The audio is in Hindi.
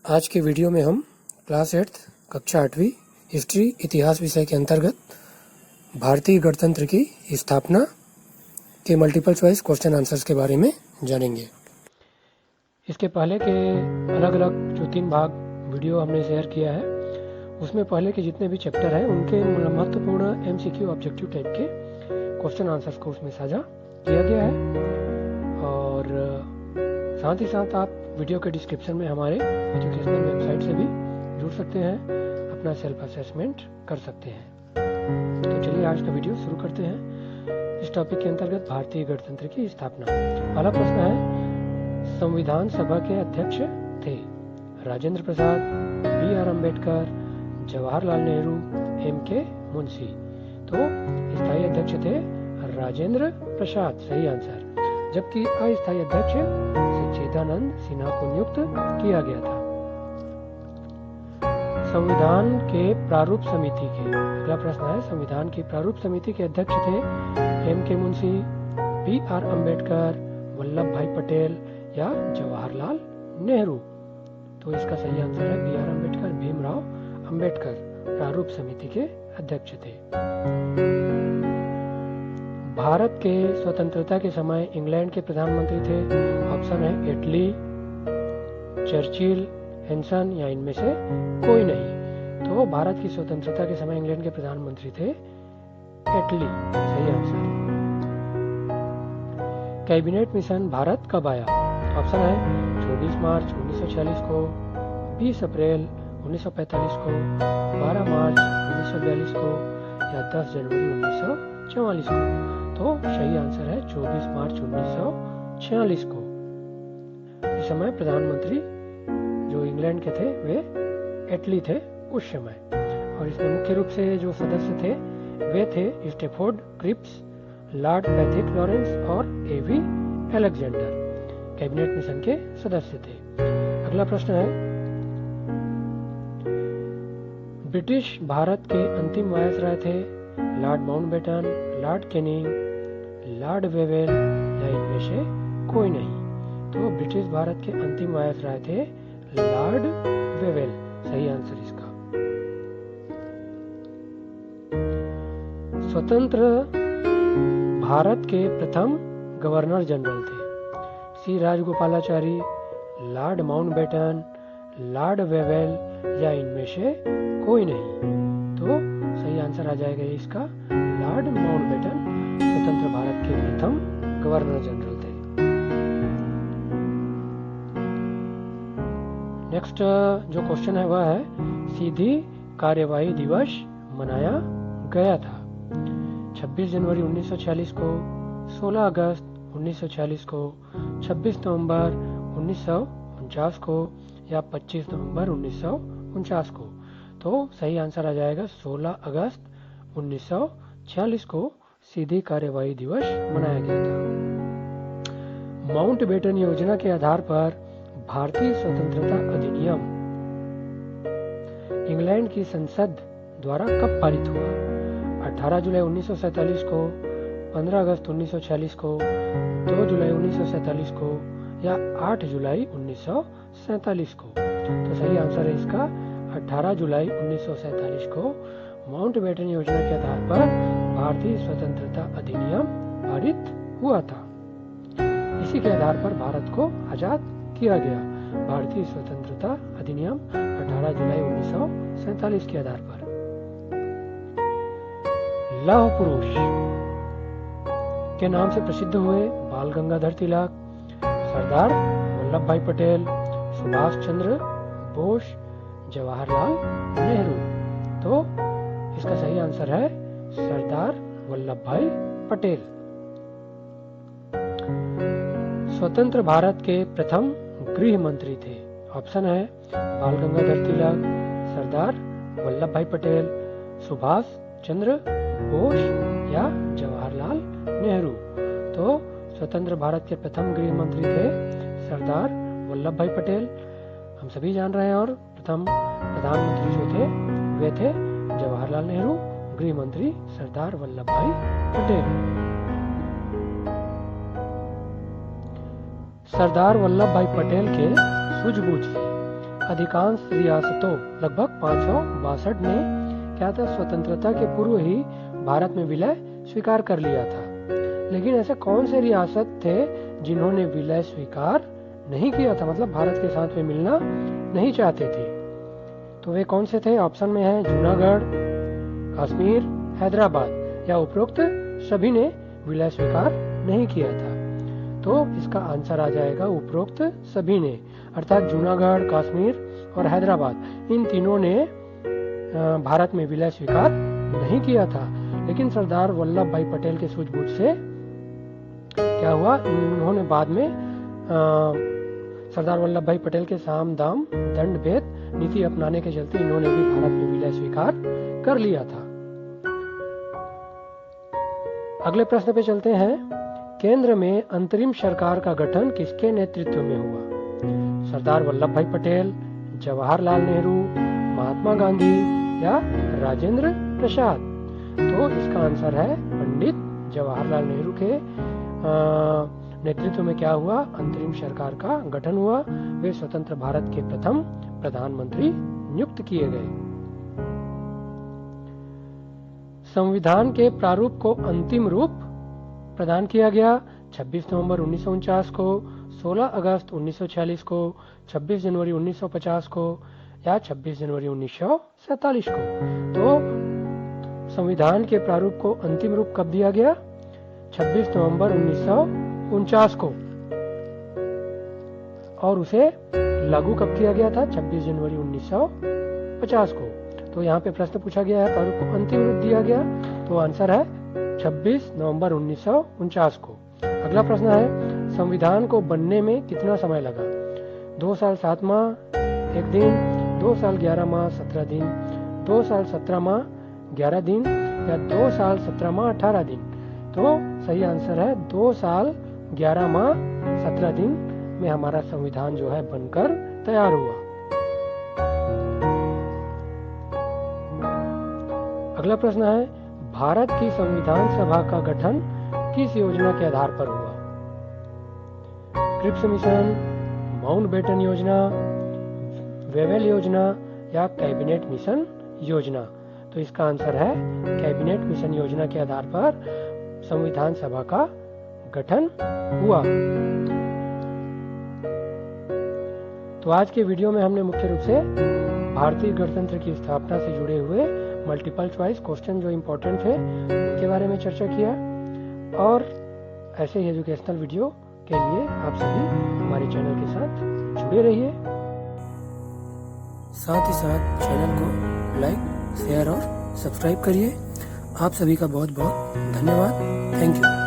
आज के वीडियो में हम क्लास 8 कक्षा 8वीं हिस्ट्री इतिहास विषय के अंतर्गत भारतीय गणतंत्र की स्थापना के मल्टीपल चॉइस क्वेश्चन आंसर्स के बारे में जानेंगे। इसके पहले के अलग अलग जो 3 भाग वीडियो हमने शेयर किया है उसमें पहले के जितने भी चैप्टर हैं उनके महत्वपूर्ण MCQ ऑब्जेक्टिव टाइप के क्वेश्चन आंसर्स को उसमें साझा किया गया है और साथ ही साथ आप वीडियो के डिस्क्रिप्शन में हमारे एजुकेशनल वेबसाइट से भी जुड़ सकते हैं, अपना सेल्फ असेसमेंट कर सकते हैं। तो चलिए आज का वीडियो शुरू करते हैं। इस टॉपिक के अंतर्गत भारतीय गणतंत्र की स्थापना। पहला प्रश्न है, संविधान सभा के अध्यक्ष थे राजेंद्र प्रसाद, BR अम्बेडकर, जवाहरलाल नेहरू, MK मुंशी। तो स्थायी अध्यक्ष थे राजेंद्र प्रसाद, सही आंसर। जबकि अस्थायी अध्यक्ष सच्चिदानंद सिन्हा को नियुक्त किया गया था। संविधान के प्रारूप समिति के, अगला प्रश्न है, संविधान की प्रारूप समिति के अध्यक्ष थे MK मुंशी, BR अम्बेडकर, वल्लभ भाई पटेल या जवाहरलाल नेहरू। तो इसका सही आंसर है BR अम्बेडकर, भीमराव अम्बेडकर प्रारूप समिति के अध्यक्ष थे। भारत के स्वतंत्रता के समय इंग्लैंड के प्रधानमंत्री थे। ऑप्शन है एटली, चर्चिल, हेंसन या इनमें से कोई नहीं। तो भारत की स्वतंत्रता के समय इंग्लैंड के प्रधानमंत्री थे एटली, सही आंसर। कैबिनेट मिशन भारत कब आया? ऑप्शन है 24 मार्च 1946 को, 20 अप्रैल 1945 को, 12 मार्च 1942 को या 10 जनवरी 1944 को। तो सही आंसर है 24 मार्च 1946 को। इस समय प्रधानमंत्री जो इंग्लैंड के थे वे एटली थे उस समय, और इसमें मुख्य रूप से जो सदस्य थे वे थे Stafford Cripps, lord Pethick Lawrence और AV अलेक्जेंडर कैबिनेट मिशन के सदस्य थे। अगला प्रश्न है, ब्रिटिश भारत के अंतिम वायसराय थे Lord Mountbatten, Lord Canning, Lord Wavell या इनमें से कोई नहीं। तो ब्रिटिश भारत के अंतिम वायसराय थे लॉर्ड वेवेल, सही आंसर इसका। स्वतंत्र भारत के प्रथम गवर्नर जनरल थे C Rajagopalachari, Lord Mountbatten, Lord Wavell या इनमें से कोई नहीं। तो सही आंसर आ जाएगा इसका लॉर्ड माउंटबेटन स्वतंत्र भारत के प्रथम गवर्नर जनरल थे। नेक्स्ट जो क्वेश्चन है वह है, सीधी कार्यवाही दिवस मनाया गया था 26 जनवरी 1946 को, 16 अगस्त 1946 को, 26 नवंबर 1949 को या 25 नवंबर 1949 को। तो सही आंसर आ जाएगा 16 अगस्त 1946 को सीधी कार्यवाही दिवस मनाया गया था। माउंटबेटन योजना के आधार पर भारतीय स्वतंत्रता अधिनियम इंग्लैंड की संसद द्वारा कब पारित हुआ? 18 जुलाई 1947 को, 15 अगस्त 1946 को, 2 जुलाई 1947 को या 8 जुलाई 1947 को। तो सही आंसर है इसका 18 जुलाई 1947 को माउंटबेटन योजना के आधार पर भारतीय स्वतंत्रता अधिनियम पारित हुआ था। इसी के आधार पर भारत को आजाद किया गया। भारतीय स्वतंत्रता अधिनियम 18 जुलाई 1947 के आधार पर। लौह पुरुष के नाम से प्रसिद्ध हुए बाल गंगाधर तिलक, सरदार वल्लभ भाई पटेल, सुभाष चंद्र बोस, जवाहरलाल नेहरू। तो इसका सही आंसर है सरदार वल्लभ भाई पटेल। स्वतंत्र भारत के प्रथम गृह मंत्री थे। ऑप्शन है बाल गंगाधर तिलक, सरदार वल्लभ भाई पटेल, सुभाष चंद्र बोस या जवाहरलाल नेहरू। तो स्वतंत्र भारत के प्रथम गृह मंत्री थे सरदार वल्लभ भाई पटेल, हम सभी जान रहे हैं। और प्रथम प्रधानमंत्री जो थे वे थे जवाहरलाल नेहरू, गृह मंत्री सरदार वल्लभ भाई पटेल। सरदार वल्लभ भाई पटेल के सूझबूझ से अधिकांश रियासतों लगभग 562 ने क्या था, स्वतंत्रता के पूर्व ही भारत में विलय स्वीकार कर लिया था। लेकिन ऐसे कौन से रियासत थे जिन्होंने विलय स्वीकार नहीं किया था, मतलब भारत के साथ में मिलना नहीं चाहते थे? तो वे कौन से थे? ऑप्शन में है जूनागढ़, कश्मीर, हैदराबाद या उपरोक्त सभी ने विलय स्वीकार नहीं किया था। तो इसका आंसर आ जाएगा उपरोक्त सभी ने, अर्थात जूनागढ़, कश्मीर और हैदराबाद, इन तीनों ने भारत में विलय स्वीकार नहीं किया था। लेकिन सरदार वल्लभ भाई पटेल के सूझबूझ से क्या हुआ, इन्होंने बाद में सरदार वल्लभ भाई पटेल के साम दाम दंड भेद नीति अपनाने के चलते इन्होंने भी भारत में विलय स्वीकार कर लिया था। अगले प्रश्न पे चलते हैं। केंद्र में अंतरिम सरकार का गठन किसके नेतृत्व में हुआ? सरदार वल्लभ भाई पटेल, जवाहरलाल नेहरू, महात्मा गांधी या राजेंद्र प्रसाद? तो इसका आंसर है पंडित जवाहरलाल नेहरू के नेतृत्व में क्या हुआ, अंतरिम सरकार का गठन हुआ। वे स्वतंत्र भारत के प्रथम प्रधानमंत्री नियुक्त किए गए। संविधान के प्रारूप को अंतिम रूप प्रदान किया गया 26 नवंबर 1949 को, 16 अगस्त 1946 को, 26 जनवरी 1950 को या 26 जनवरी 1947 को? तो संविधान के प्रारूप को अंतिम रूप कब दिया गया? 26 नवंबर 1949 को। और उसे लागू कब किया गया था? 26 जनवरी 1950 को। तो यहाँ पे प्रश्न पूछा गया है, प्रारूप को अंतिम रूप दिया गया, तो आंसर है 26 नवंबर 1949 को। अगला प्रश्न है, संविधान को बनने में कितना समय लगा? 2 साल 7 माह 1 दिन, 2 साल 11 माह 17 दिन, 2 साल 17 माह 11 दिन या 2 साल 17 माह 18 दिन? तो सही आंसर है 2 साल 11 माह 17 दिन में हमारा संविधान जो है बनकर तैयार हुआ। अगला प्रश्न है, भारत की संविधान सभा का गठन किस योजना के आधार पर हुआ? क्रिप्स मिशन, माउंटबेटन योजना, वेवेल योजना या कैबिनेट मिशन योजना? तो इसका आंसर है कैबिनेट मिशन योजना के आधार पर संविधान सभा का गठन हुआ। तो आज के वीडियो में हमने मुख्य रूप से भारतीय गणतंत्र की स्थापना से जुड़े हुए मल्टीपल चॉइस क्वेश्चन जो इम्पोर्टेंट है उनके बारे में चर्चा किया, और ऐसे ही एजुकेशनल वीडियो के लिए आप सभी हमारे चैनल के साथ जुड़े रहिए। साथ ही साथ चैनल को लाइक, शेयर और सब्सक्राइब करिए। आप सभी का बहुत बहुत धन्यवाद। Thank you.